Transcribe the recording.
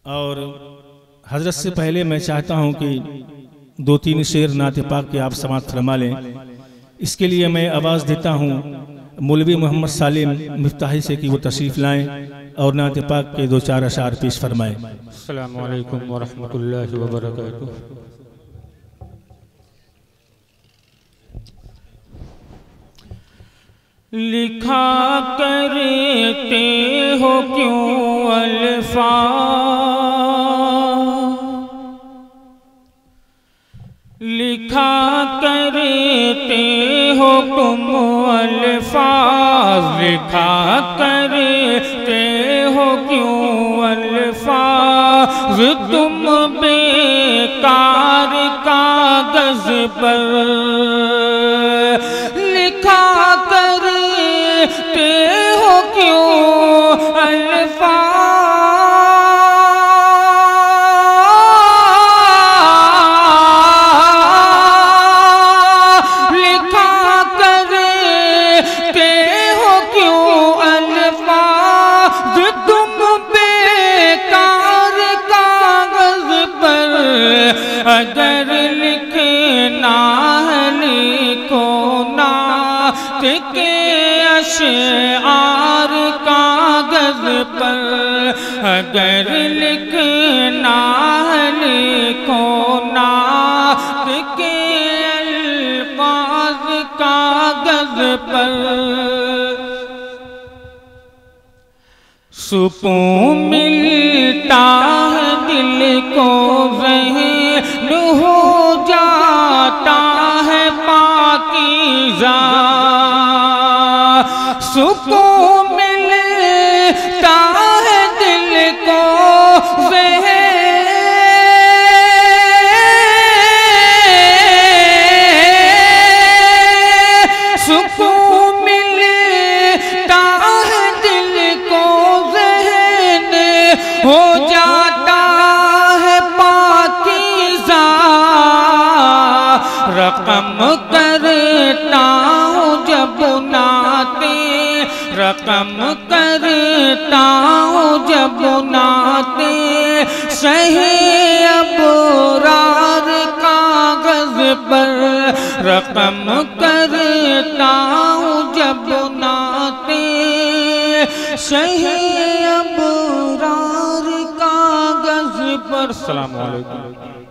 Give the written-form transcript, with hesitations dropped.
اور حضرت سے پہلے میں چاہتا ہوں کہ 2-3 شعر نعت پاک کے آپ سماعت فرما لیں۔ اس کے لیے میں آواز دیتا ہوں مولوی محمد سالم مفتاحی سے کہ وہ تشریف لائیں اور نعت پاک کے 2-4 اشعار پیش فرمائیں۔ السلام علیکم ورحمۃ اللہ وبرکاتہ۔ لکھا کرتے ہو کیوں الفاظ، لکھا کرتے ہو تم الفاظ، لکھا کرتے ہو کیوں الفاظ، تم بیکار کاغذ پر لکھا کرتے ہو کیوں الفاظ، لکھا کرتے ہو کیوں الفاظ، تم بیکار کاغذ پر، اگر لکھنا ہے لکھو نعت کے اشعار کاغذ پر، اگر لکھنا ہے لکھو نعت کے الفاظ کاغذ پر۔ سکون ملتا ہے دل کو، ذہن ہو جاتا ہے پاکیزہ، سکون ملتا ہے دل کو، ذہن سکون ملتا ہے دل کو، ذہن ہو جاتا ہے پاکیزہ، رقم کرتا ہوں جب نعتیں، رقم کرتا ہوں جب نعتیں، صحیح ابرار کاغذ پر، رقم کرتا ہوں جب نعتیں، صحیح ابرار کاغذ پر۔ السلام علیکم۔